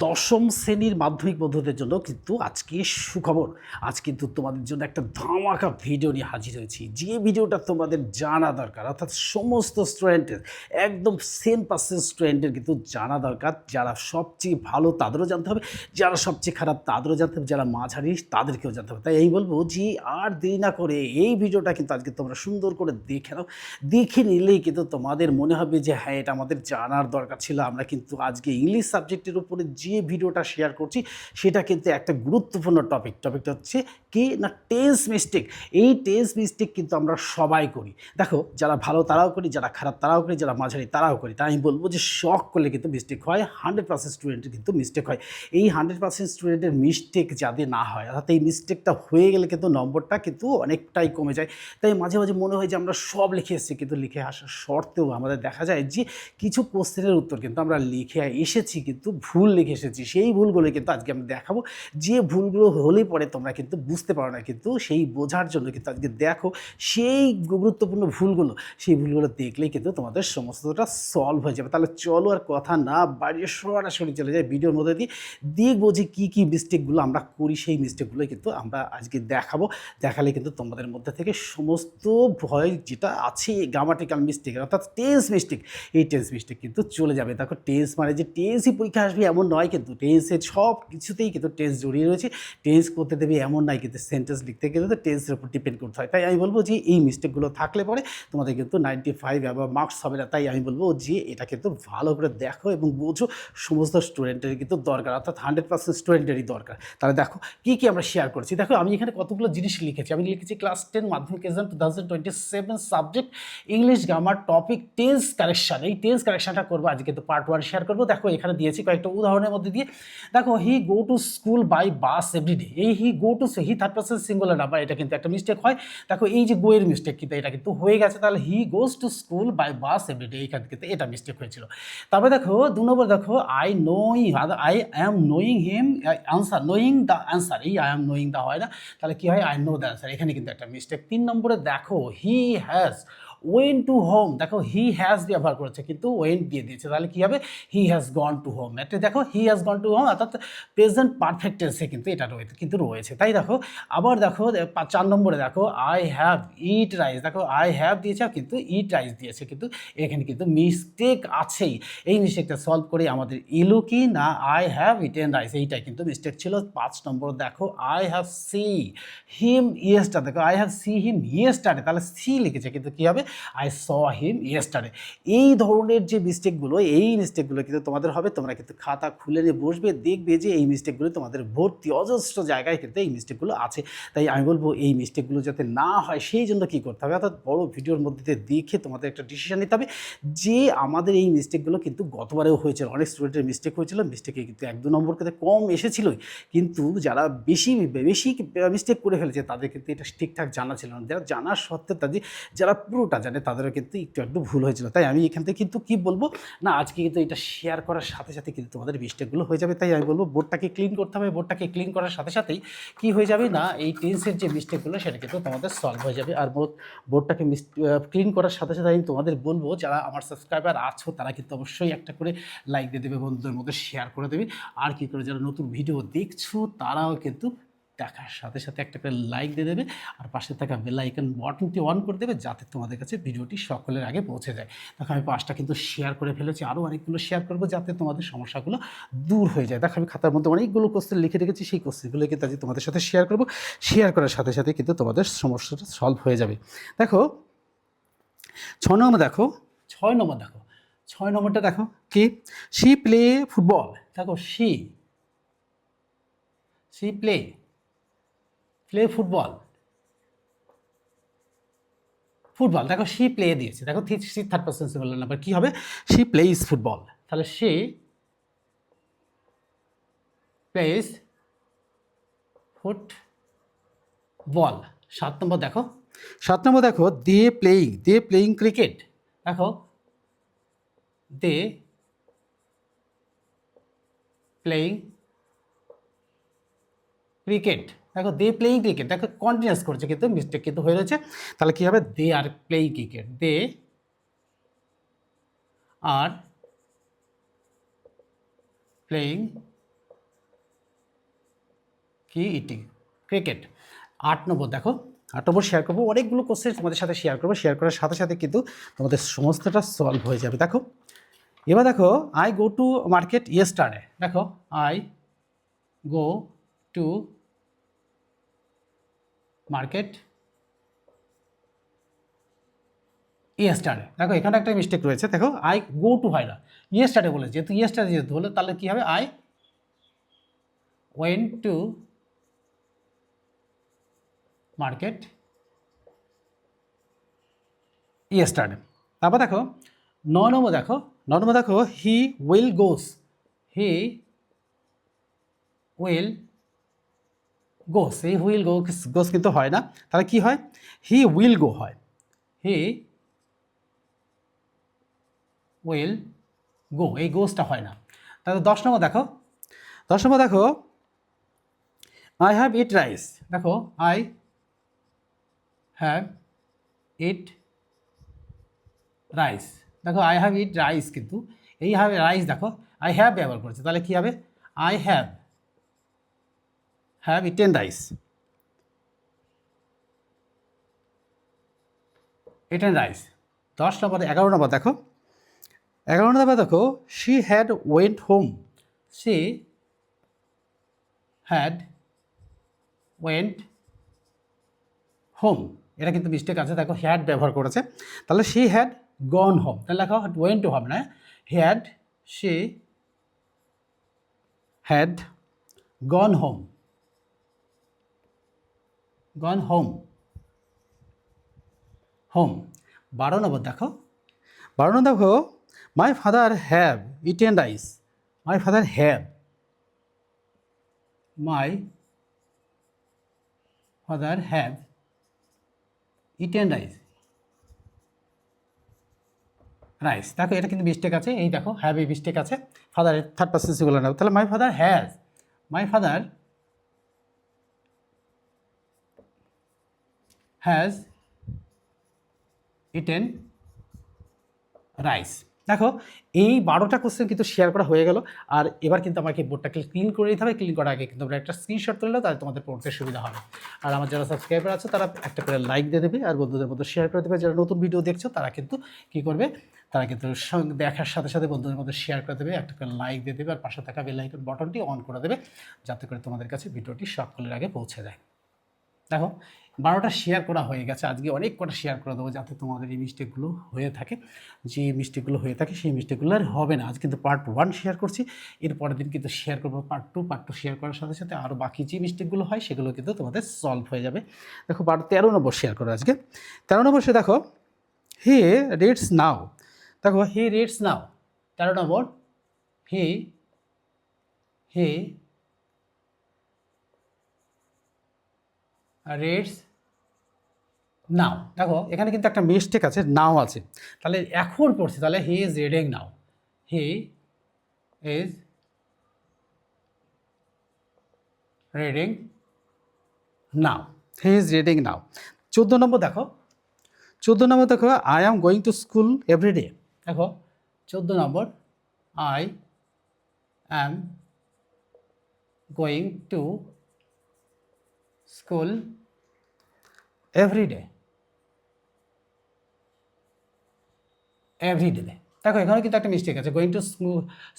দশম শ্রেণীর মাধ্যমিক বন্ধুদের জন্য কিন্তু আজকে সুখবর। আজ কিন্তু তোমাদের জন্য একটা ধামাকা ভিডিও নিয়ে হাজির হয়েছি, যে ভিডিওটা তোমাদের জানা দরকার, অর্থাৎ সমস্ত স্টুডেন্টের, একদম 100% স্টুডেন্টের কিন্তু জানা দরকার। যারা সবচেয়ে ভালো তাদেরও জানতে হবে, যারা সবচেয়ে খারাপ তাদেরও জানতে হবে, যারা মাঝারি তাদেরকেও জানতে হবে। তাই এই বলবো যে আর দেরি না করে এই ভিডিওটা কিন্তু আজকে তোমরা সুন্দর করে দেখে নাও। দেখে নিলেই কিন্তু তোমাদের মনে হবে যে হ্যাঁ, এটা আমাদের জানার দরকার ছিল। আমরা কিন্তু আজকে ইংলিশ সাবজেক্টের উপরে যে ভিডিওটা শেয়ার করছি সেটা কিন্তু একটা গুরুত্বপূর্ণ টপিকটা হচ্ছে কি না, টেন্স মিস্টেক। এই টেন্স মিস্টেক কিন্তু আমরা সবাই করি। দেখো, যারা ভালো তারাও করি, যারা খারাপ তারাও করি, যারা মাঝারি তারাও করি। তাই আমি বলবো যে শখ করলে কিন্তু মিস্টেক হয়, 100% স্টুডেন্টের কিন্তু মিস্টেক হয়। এই 100% স্টুডেন্টের মিস্টেক যাতে না হয়, অর্থাৎ এই মিস্টেকটা হয়ে গেলে কিন্তু নম্বরটা কিন্তু অনেকটাই কমে যায়। তাই মাঝে মাঝে মনে হয় যে আমরা সব লিখে এসেছি, কিন্তু লিখে আসার সত্ত্বেও আমাদের দেখা যায় যে কিছু কোশ্চেনের উত্তর কিন্তু আমরা লিখে এসেছি কিন্তু ভুল লিখে এসেছি। সেই ভুলগুলো কিন্তু আজকে আমি দেখাবো। যে ভুলগুলো হলে পরে তোমরা কিন্তু বুঝতে পারো না, কিন্তু সেই বোঝার জন্য কিন্তু আজকে দেখো সেই গুরুত্বপূর্ণ ভুলগুলো। সেই ভুলগুলো দেখলেই কিন্তু তোমাদের সমস্তটা সলভ হয়ে যাবে। তাহলে চলো আর কথা না বাড়িয়ে সরাসরি চলে যায় ভিডিওর মধ্যে দিয়ে। দেখবো যে কী কী মিস্টেকগুলো আমরা করি, সেই মিস্টেকগুলো কিন্তু আমরা আজকে দেখাবো। দেখালে কিন্তু তোমাদের মধ্যে থেকে সমস্ত ভয় যেটা আছে গ্রামাটিক্যাল মিস্টেক, অর্থাৎ টেন্স মিস্টেক, এই টেন্স মিস্টেক কিন্তু চলে যাবে। দেখো, টেন্স মানে যে টেন্সই পরীক্ষা আসবে এমন নয়, কিন্তু টেন্সের সব কিছুতেই কিন্তু টেন্স জড়িয়ে রয়েছে। টেন্স করতে দেবে এমন নয়, কিন্তু সেন্টেন্স লিখতে গেলে তো টেন্সের উপর ডিপেন্ড করতে হয়। তাই আমি বলবো যে এই মিস্টেকগুলো থাকলে পরে তোমাদের কিন্তু 95 অ্যাবাভ মার্কস হবে না। তাই আমি বলবো যে এটা কিন্তু ভালো করে দেখো এবং বোঝো। সমস্ত স্টুডেন্টের কিন্তু দরকার, অর্থাৎ 100% স্টুডেন্টেরই দরকার। তাহলে দেখো কী কী আমরা শেয়ার করছি। দেখো, আমি এখানে কতগুলো জিনিস লিখেছি। আমি লিখেছি ক্লাস 10 মাধ্যমিক exam 2027 subject English grammar topic tense correction. এই টেন্স কারেকশনটা করবো আজকে, কিন্তু পার্ট 1 শেয়ার করবো। দেখো, এখানে দিয়েছি কয়েকটা উদাহরণের মধ্যে দিয়ে। দেখো, he go to school by bus everyday. এই he go to, he third person singular number, এটা কিন্তু একটা মিস্টেক হয়। দেখো, এই যে গো এর মিস্টেক, কিন্তু এটা কিন্তু হয়ে গেছে। তাহলে he goes to school by bus everyday, এইখান থেকে এটা মিস্টেক হয়েছিল। তারপরে দেখো 2 নম্বর, দেখো I am knowing him answer, knowing the answer. এই আই অ্যাম নোয়িং দ্য হয় না, তাহলে কি হয়, আই নো দ্য আনসার। এখানে কিন্তু একটা মিস্টেক। 3 নম্বরে দেখো he has went to home. দেখো, হি হ্যাজ ব্যবহার করেছে কিন্তু ওয়েন দিয়ে দিয়েছে, তাহলে কি হবে, he has gone to home. এটা দেখো, he has gone to home, অর্থাৎ প্রেজেন্ট পারফেক্ট টেন্সে কিন্তু এটা রয়েছে। তাই দেখো, আবার দেখো 4 নম্বরে দেখো আই হ্যাভ ইট রাইস। দেখো, আই হ্যাভ দিয়েছে কিন্তু ইট রাইস দিয়েছে, কিন্তু এখানে কিন্তু মিস্টেক আছেই। এই মিস্টেকটা সলভ করে আমাদের এলো কি না, আই হ্যাভ ইটেন রাইস, এইটাই কিন্তু মিস্টেক ছিল। 5 নম্বর দেখো I have see him yesterday. দেখো, I have see him yesterday, তাহলে সি লিখেছে, কিন্তু কী হবে, আই স হিম ইয়েস্টারডে। এই ধরনের যে মিস্টেকগুলো, এই মিস্টেকগুলো কিন্তু তোমাদের হবে। তোমরা কিন্তু খাতা খুলে নিয়ে বসবে, দেখবে যে এই মিস্টেকগুলো তোমাদের ভর্তি অজস্র জায়গায় কিন্তু এই মিস্টেকগুলো আছে। তাই আমি বলবো এই মিস্টেকগুলো যাতে না হয় সেই জন্য কী করতে হবে, অর্থাৎ বড় ভিডিওর মধ্যে দিয়ে দেখে তোমাদের একটা ডিসিশন নিতে হবে যে আমাদের এই মিস্টেকগুলো কিন্তু গতবারেও হয়েছিল। অনেক স্টুডেন্টের মিস্টেক হয়েছিল, মিস্টেকে কিন্তু 1-2 নম্বর কিন্তু কম এসেছিলই, কিন্তু যারা বেশি মিস্টেক করে ফেলেছে তাদের কিন্তু এটা ঠিকঠাক জানা ছিল না। যারা জানার সত্ত্বেও যারা পুরোটা জানে তাদেরও কিন্তু একটু ভুল হয়েছিল। তাই আমি এখান থেকে কিন্তু কী বলবো না, আজকে কিন্তু এটা শেয়ার করার সাথে সাথে কিন্তু তোমাদের মিস্টেকগুলো হয়ে যাবে। তাই আমি বলবো বোর্ডটাকে ক্লিন করতে হবে। বোর্ডটাকে ক্লিন করার সাথে সাথেই কী হয়ে যাবে না, এই টেন্সের যে মিস্টেকগুলো সেটা কিন্তু তোমাদের সলভ হয়ে যাবে। আর বোর্ডটাকে ক্লিন করার সাথে সাথে আমি তোমাদের বলবো, যারা আমার সাবস্ক্রাইবার আছো তারা কিন্তু অবশ্যই একটা করে লাইক দিয়ে দেবে, বন্ধুদের মধ্যে শেয়ার করে দেবে। আর কী করে, যারা নতুন ভিডিও দেখছো তারাও কিন্তু দেখার সাথে সাথে একটা করে লাইক দিয়ে দেবে, আর পাশে থাকা বেল আইকন বাটনটি অন করে দেবে, যাতে তোমাদের কাছে ভিডিওটি সকলের আগে পৌঁছে যায়। দেখো, আমি 5টা কিন্তু শেয়ার করে ফেলেছি, আরও অনেকগুলো শেয়ার করবো যাতে তোমাদের সমস্যাগুলো দূর হয়ে যায়। দেখো, আমি খাতার মধ্যে অনেকগুলো কোশ্চেন লিখে রেখেছি, সেই কোশ্চেনগুলো কিন্তু আজকে তোমাদের সাথে শেয়ার করবো। শেয়ার করার সাথে সাথে কিন্তু তোমাদের সমস্যাটা সলভ হয়ে যাবে। দেখো 6 নম্বর, দেখো 6 নম্বর, দেখো 6 নম্বরটা দেখো কি, শি প্লে ফুটবল। দেখো, শি প্লে ফুটবল, দেখো শি প্লে দিয়েছে। দেখো, she third person singular number, কি হবে, শি প্লেইজ ফুটবল। তাহলে শি প্লেইজ ফুটবল। 7 নম্বর দেখো, 7 নম্বর দেখো দে প্লেইং ক্রিকেট। দেখো, দে প্লেইং ক্রিকেট। দেখো, দে প্লেইং ক্রিকেট, দেখো কন্টিনিউয়াস করছে কিন্তু মিস্টেক কিন্তু হয়ে রয়েছে। তাহলে কী হবে, they are playing cricket, they are playing কি ইটিং, ক্রিকেট। 8 নম্বর দেখো, 8 নম্বর শেয়ার করবো, অনেকগুলো কোশ্চেন তোমাদের সাথে শেয়ার করবো, শেয়ার করার সাথে সাথে কিন্তু তোমাদের সমস্তটা সলভ হয়ে যাবে। দেখো এবার দেখো, I go to market yesterday. দেখো I go to market yesterday. দেখো এখানে একটা মিস্টেক রয়েছে, দেখো আই গো টু হয় না, ইয়েস্টারডে বলে, যেহেতু ইয়েস্টারডে যেহেতু হলো, তাহলে কী হবে, I went two market yesterday. তারপর দেখো 9 নম্বর দেখো, 9 নম্বর দেখো, he will goes, he will গোস, এই হুইল গোস কিন্তু হয় না, তাহলে কি হয়, হি উইল গো হয়, হি উইল গো, এই গোসটা হয় না। তাহলে 10 নম্বর দেখো, 10 নম্বর দেখো, আই হ্যাভ ইট রাইস। দেখো আই হ্যাভ ইট রাইস। দেখো আই হ্যাভ ইট রাইস, কিন্তু এই হ্যাভ রাইস দেখো আই হ্যাভ ব্যবহার করেছে, তাহলে কী হবে, I have eaten rice, eaten rice. 10 নম্বর, 11 নম্বর দেখো, 11 নম্বর দেখো, she had went home, she had went home, এটা কিন্তু মিস্টেক আছে, দেখো হ্যাড ব্যবহার করেছে, তাহলে শি হ্যাড গন হোম, তাহলে লেখা ওয়েন্ট টু হবে না, had, she had gone home, gone home, home. 12 নম্বর দেখো, 12 নম্বর দেখো, my father have eaten rice, my father have, my father have eaten rice, rice. দেখো এটা কিন্তু মিস্টেক আছে, এই দেখো হ্যাভ এই মিস্টেক আছে, ফাদারের থার্ড পার্সন সিঙ্গুলার নাও, তাহলে my father has, my father has eaten rice. দেখো এই 12টা কোশ্চেন কিন্তু শেয়ার করা হয়ে গেল, আর এবার কিন্তু আমাকে বোর্ডটাকে ক্লিন করে দিতে হবে, ক্লিন করার আগে কিন্তু আমরা একটা স্ক্রিনশট তুললেও তাহলে তোমাদের পড়তে সুবিধা হবে। আর আমার যারা সাবস্ক্রাইবার আছে তারা একটা করে লাইক দিয়ে দেবে, আর বন্ধুদের মধ্যে শেয়ার করে দেবে, যারা নতুন ভিডিও দেখছো তারা কিন্তু কী করবে, তারা কিন্তু দেখার সাথে সাথে বন্ধুদের মধ্যে শেয়ার করে দেবে, একটা করে লাইক দিয়ে দেবে, আর পাশে থাকা বেল আইকন বাটনটি অন করে দেবে, যাতে করে তোমাদের কাছে ভিডিওটি সকলের আগে পৌঁছে যায়। দেখো 12টা শেয়ার করা হয়ে গেছে, আজকে অনেক কটা শেয়ার করে দেবো, যাতে তোমাদের এই মিস্টেকগুলো হয়ে থাকে, যে মিস্টেকগুলো হয়ে থাকে সেই মিস্টেকগুলো আর হবে না। আজ কিন্তু পার্ট 1 শেয়ার করছি, এর পরের দিন কিন্তু শেয়ার করবো পার্ট 2, পার্ট 2 শেয়ার করার সাথে সাথে আরও বাকি যে মিস্টেকগুলো হয় সেগুলো কিন্তু তোমাদের সলভ হয়ে যাবে। দেখো 13 নম্বর শেয়ার করো আজকে, 13 নম্বর সে দেখো, হি রিডস নাও। দেখো he reads now, 13 number, he reads নাও। দেখো এখানে কিন্তু একটা মিস্টেক আছে, নাও আছে, তাহলে এখন পড়ছি, তাহলে he is reading now, he is reading now, he is reading now. 14 নম্বর দেখো, 14 নম্বর দেখো, I am going to school everyday. দেখো 14 নম্বর, I am going to school everyday, everyday. দেখো এখানে কিন্তু একটা মিস্টেক আছে, গোয়িং টু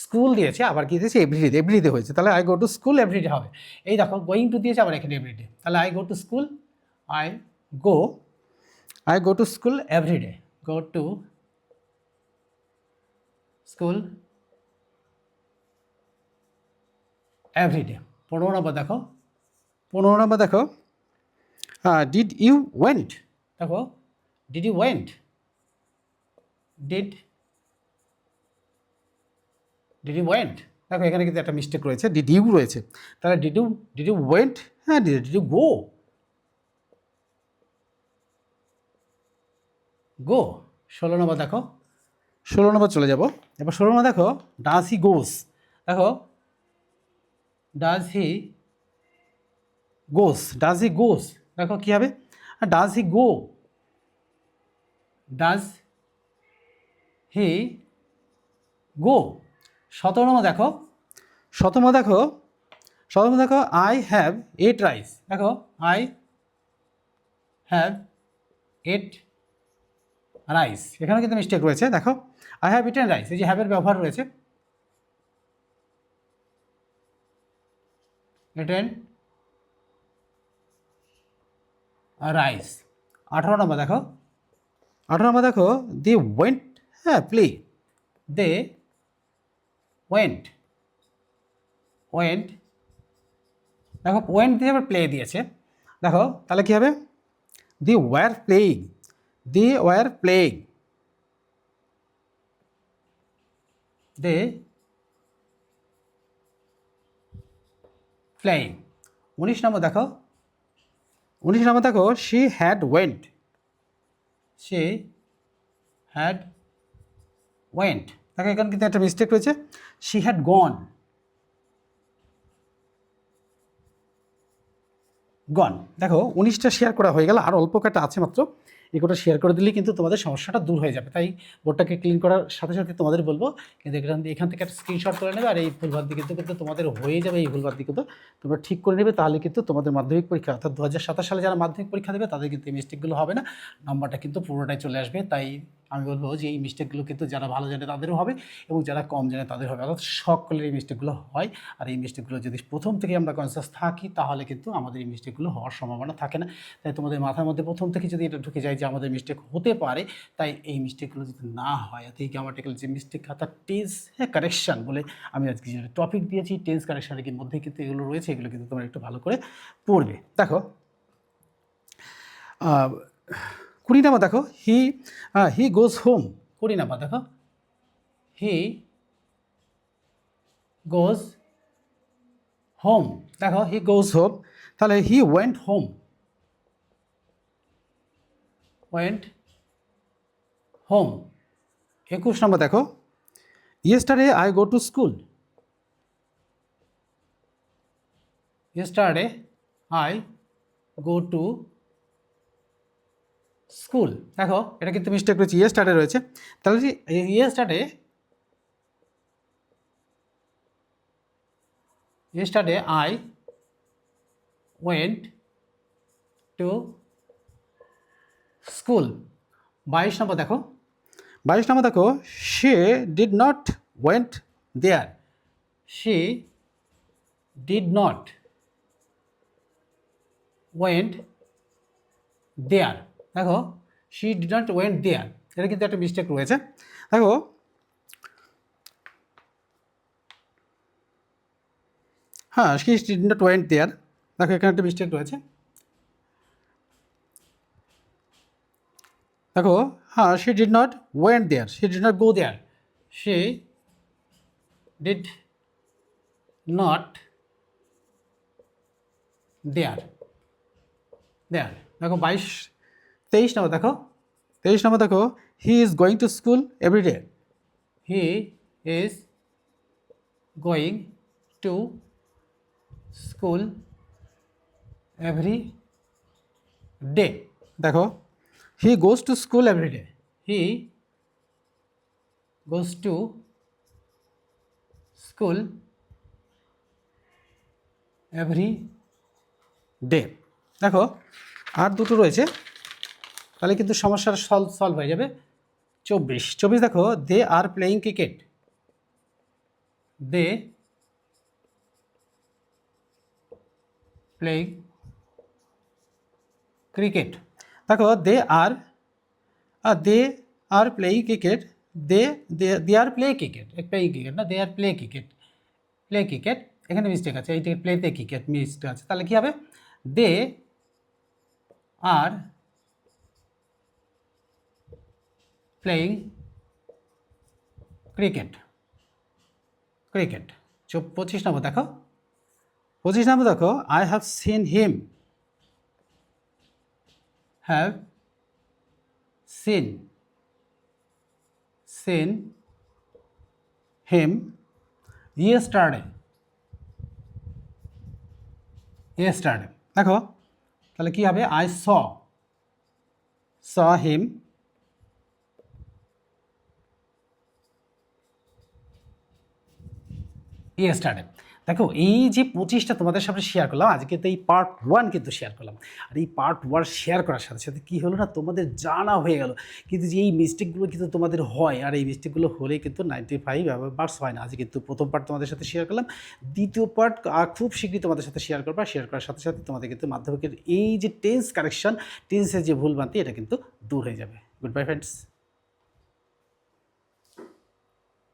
স্কুল দিয়েছে, আবার কি দিয়েছে, এভরিডে, এভরিডে হয়েছে, তাহলে I go to school everyday হবে। এই দেখো গোয়িং টু দিয়েছে, আবার এখানে এভরিডে, তাহলে I go to school, I go to school everyday, go to school everyday. 15 number দেখো, 15 নম্বর দেখো, ডিড ইউ ওয়েন্ট। দেখো did you went, did you went. দেখো এখানে কিন্তু একটা মিস্টেক রয়েছে, ডিড ইউ রয়েছে, তাহলে ডিড ইউ ওয়েন্ট, হ্যাঁ ডিড ইউ গো, 16 নম্বর দেখো, 16 নম্বর চলে যাব, এবার 16 নম্বর দেখো, ডাজ হি গোস। দেখো ডাজ হি গোস, দেখো কী হবে, does he go, does he গো। 17 নম্বর দেখো, 17 নম্বর দেখো, সর্বপ্রথম দেখো আই হ্যাভ এট রাইস, দেখো আই হ্যাভ এট রাইস, এখানে কিন্তু মিস্টেক রয়েছে। দেখো আই হ্যাভ ইটেন রাইস, এই যে হ্যাভের ব্যবহার রয়েছে, ইটেন রাইস। 18 নম্বর দেখো, 18 নম্বর দেখো দি ওয়েন্ট, হ্যাঁ প্লে, দে ওয়েন্ট, ওয়েন্ট, দেখো ওয়েন্ট দিয়ে আবার প্লে দিয়েছে। দেখো তাহলে কী হবে, they were playing, they were playing, they playing. 19 নম্বর দেখো, 19 নম্বর দেখো she had went, she had went, দেখো এখানে কিন্তু একটা মিস্টেক রয়েছে, শি হ্যাড গন, গন। দেখো 19টা শেয়ার করা হয়ে গেল, আর অল্প কটা আছে মাত্র, এগুলো শেয়ার করে দিলেই কিন্তু তোমাদের সমস্যাটা দূর হয়ে যাবে। তাই বোর্ডটাকে ক্লিন করার সাথে সাথে তোমাদের বলবো কিন্তু এখান থেকে একটা স্ক্রিনশট করে নেবে, আর এই ভুলভাল দিকে কিন্তু তোমাদের হয়ে যাবে, এই ভুলভাল দিকে তো তোমরা ঠিক করে নেবে, তাহলে কিন্তু তোমাদের মাধ্যমিক পরীক্ষা অর্থাৎ 2027 সালে যারা মাধ্যমিক পরীক্ষা দেবে তাদের কিন্তু এই মিস্টেকগুলো হবে না, নাম্বারটা কিন্তু পুরোটাই চলে আসবে। তাই আমি বলবো যে এই মিস্টেকগুলো কিন্তু যারা ভালো জানে তাদেরও হবে এবং যারা কম জানে তাদের হবে, অর্থাৎ সকলের এই মিস্টেকগুলো হয়। আর এই মিস্টেকগুলো যদি প্রথম থেকে আমরা কনসিয়াস থাকি তাহলে কিন্তু আমাদের এই মিস্টেকগুলো হওয়ার সম্ভাবনা থাকে না। তাই তোমাদের মাথার মধ্যে প্রথম থেকে যদি এটা ঢুকে যায় যে আমাদের মিস্টেক হতে পারে, তাই এই মিস্টেকগুলো যদি না হয়, অর্থাৎ এই গ্রামাটিক্যাল যে মিস্টেক খাতা টেন্স কারেকশান বলে আমি আজকে যে টপিক দিয়েছি, টেন্স কারেকশানের মধ্যে কিন্তু এগুলো রয়েছে, এগুলো কিন্তু তোমরা একটু ভালো করে পড়বে। দেখো 20 নাম্বার দেখো হি গোজ হোম, 20 নাম্বার দেখো হি গোজ হোম, দেখো হি গোজ হোম, তাহলে he went home, went home. 21 নম্বর দেখো yesterday I go to school, yesterday I go to school, দেখো এটা কিন্তু মিস্টেক রয়েছে, ইয়েস্টারডে রয়েছে, তাহলে yesterday I went to school. 22 নম্বর দেখো, 22 নম্বর দেখো she did not went there, she did not went there, দেখো she did not went there, এটা কিন্তু একটা মিস্টেক রয়েছে। দেখো হ্যাঁ she did not went there, দেখো এখানে একটা মিস্টেক রয়েছে। দেখো হ্যাঁ she did not went there, she did not go there, she did not there, there. দেখো 23 নম্বর দেখো, 23 নম্বর দেখো he is going to school everyday, he is going to school every day, দেখো he goes to school every day, he goes to school every day. দেখো আর দুটো রয়েছে, তাহলে কিন্তু সমস্যার সলভ হয়ে যাবে। 24 দেখো they are playing cricket, they playing cricket, দেখো they are playing cricket, they are play cricket, playing cricket না, they are play cricket, play cricket, এখানে মিস্টেক আছে, এইটা প্লেতে ক্রিকেট মিস্টেক আছে, তাহলে কী হবে they are playing cricket, cricket. 25 নম্বর দেখো, 25 নম্বর দেখো I have seen him, have seen him yesterday, দেখো তাহলে কী হবে আই স হিম ইয়েস্টারডে। দেখো এই যে 25টা তোমাদের সামনে শেয়ার করলাম, আজকে তো এই পার্ট 1 কিন্তু শেয়ার করলাম। আর এই পার্ট 1 শেয়ার করার সাথে সাথে কী হলো না, তোমাদের জানা হয়ে গেল কিন্তু যে এই মিস্টেকগুলো কিন্তু তোমাদের হয়, আর এই মিস্টেকগুলো হলে কিন্তু 95% হয় না। আজকে কিন্তু প্রথম পার্ট তোমাদের সাথে শেয়ার করলাম, দ্বিতীয় পার্ট খুব শীঘ্রই তোমাদের সাথে শেয়ার করবা। শেয়ার করার সাথে সাথে তোমাদের কিন্তু মাধ্যমিকের এই যে টেন্স কারেকশন, টেন্সের যে ভুলভ্রান্তি, এটা কিন্তু দূর হয়ে যাবে। Good bye friends.